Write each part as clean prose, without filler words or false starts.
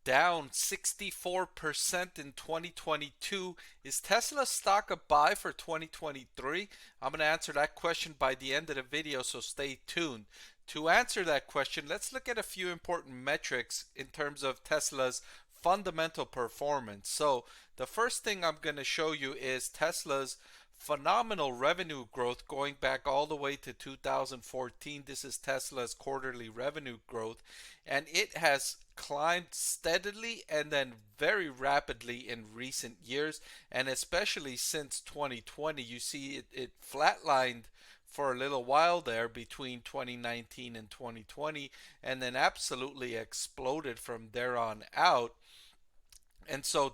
down 64% in 2022. Is Tesla stock a buy for 2023? I'm going to answer that question by the end of the video, so stay tuned. To answer that question, let's look at a few important metrics in terms of Tesla's fundamental performance. So the first thing I'm going to show you is Tesla's phenomenal revenue growth going back all the way to 2014. This is Tesla's quarterly revenue growth, and it has climbed steadily and then very rapidly in recent years, and especially since 2020. You see it flatlined for a little while there between 2019 and 2020, and then absolutely exploded from there on out. And so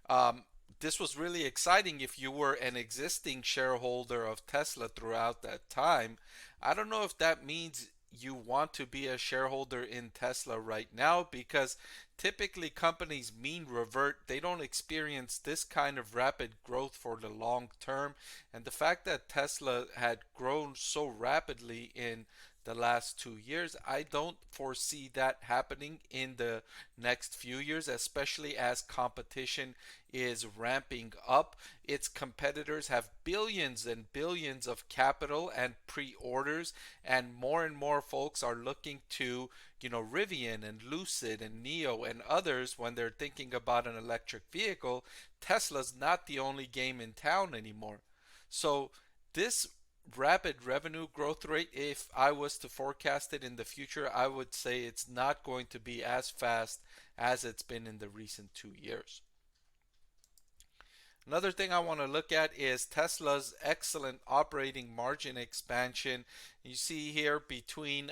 um, this was really exciting if you were an existing shareholder of Tesla throughout that time. I don't know if that means you want to be a shareholder in Tesla right now, because typically companies mean revert. They don't experience this kind of rapid growth for the long term. And the fact that Tesla had grown so rapidly in the last 2 years, I don't foresee that happening in the next few years, especially as competition is ramping up. Its competitors have billions and billions of capital and pre-orders, and more folks are looking to, Rivian and Lucid and Neo and others when they're thinking about an electric vehicle. Tesla's not the only game in town anymore. So this rapid revenue growth rate, if I was to forecast it in the future, I would say it's not going to be as fast as it's been in the recent 2 years. Another thing I want to look at is Tesla's excellent operating margin expansion. You see here between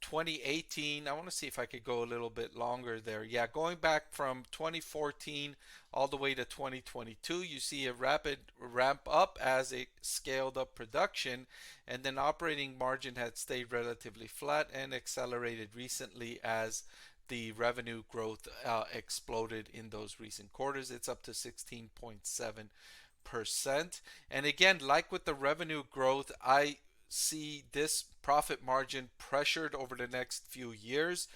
2018, I want to see if I could go a little bit longer there. Yeah, going back from 2014 all the way to 2022, you see a rapid ramp up as it scaled up production, and then operating margin had stayed relatively flat and accelerated recently as the revenue growth exploded in those recent quarters. It's up to 16.7%. And again, like with the revenue growth, I see this profit margin pressured over the next few years.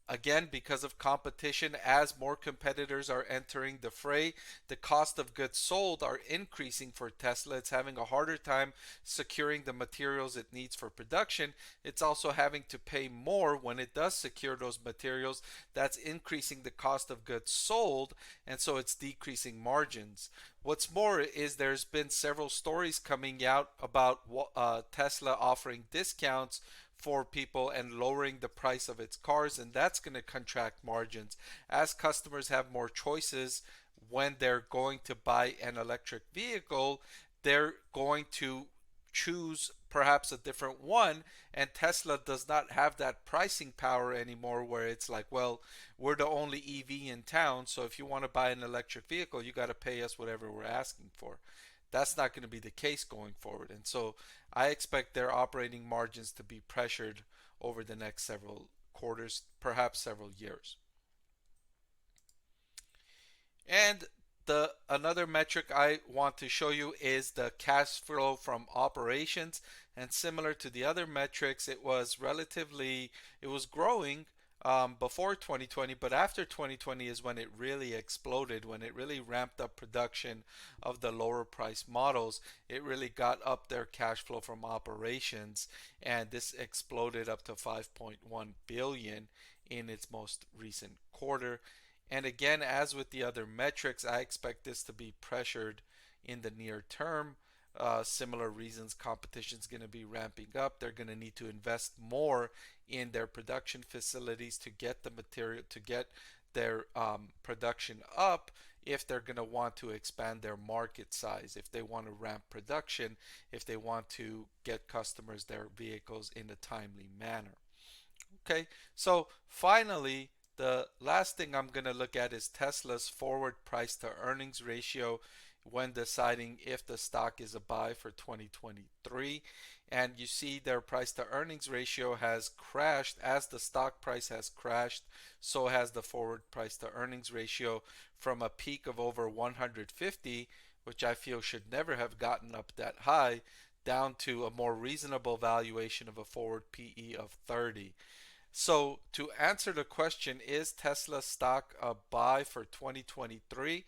Again, because of competition, as more competitors are entering the fray, the cost of goods sold are increasing for Tesla. It's having a harder time securing the materials it needs for production. It's also having to pay more when it does secure those materials. That's increasing the cost of goods sold, and so it's decreasing margins. What's more is there's been several stories coming out about Tesla offering discounts for people and lowering the price of its cars, and that's going to contract margins. As customers have more choices when they're going to buy an electric vehicle, they're going to choose perhaps a different one, and Tesla does not have that pricing power anymore where it's like, well, we're the only EV in town, so if you want to buy an electric vehicle, you got to pay us whatever we're asking for. That's not going to be the case going forward. And so I expect their operating margins to be pressured over the next several quarters, perhaps several years. And the another metric I want to show you is the cash flow from operations. And similar to the other metrics, it was growing before 2020, but after 2020 is when it really exploded, when it really ramped up production of the lower price models. It really got up their cash flow from operations, and this exploded up to 5.1 billion in its most recent quarter. And again, as with the other metrics, I expect this to be pressured in the near term. Similar reasons, competition is going to be ramping up. They're going to need to invest more in their production facilities to get the material, to get their production up, if they're going to want to expand their market size, if they want to ramp production, if they want to get customers their vehicles in a timely manner. Okay, so finally, the last thing I'm going to look at is Tesla's forward price to earnings ratio when deciding if the stock is a buy for 2023. And you see their price to earnings ratio has crashed. As the stock price has crashed, so has the forward price to earnings ratio, from a peak of over 150, which I feel should never have gotten up that high, down to a more reasonable valuation of a forward PE of 30. So to answer the question, is Tesla stock a buy for 2023?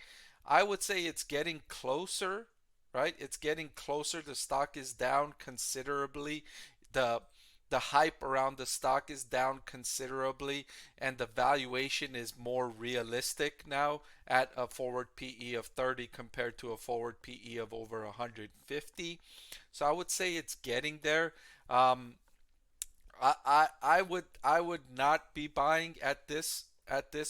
I would say it's getting closer, right? It's getting closer. The stock is down considerably. The the hype around the stock is down considerably, and the valuation is more realistic now at a forward PE of 30 compared to a forward PE of over 150. So I would say it's getting there. Um, I would not be buying at this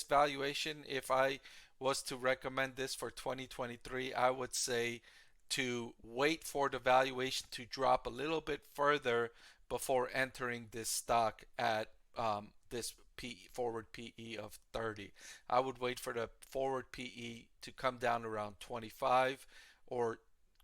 valuation. If I was to recommend this for 2023, I would say to wait for the valuation to drop a little bit further before entering this stock at this forward PE of 30. I would wait for the forward PE to come down around 25 or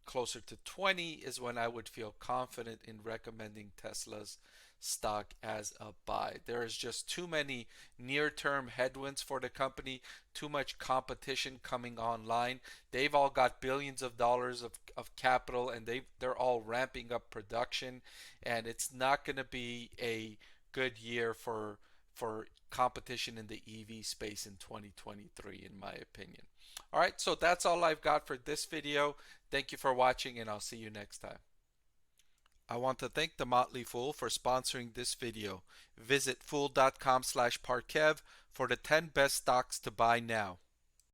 closer to 20 is when I would feel confident in recommending Tesla's stock as a buy. There is just too many near-term headwinds for the company, too much competition coming online. They've all got billions of dollars of capital, and they're all ramping up production, and it's not going to be a good year for competition in the EV space in 2023, in my opinion. All right, so that's all I've got for this video. Thank you for watching, and I'll see you next time. I want to thank the Motley Fool for sponsoring this video. Visit fool.com/parkev for the 10 best stocks to buy now.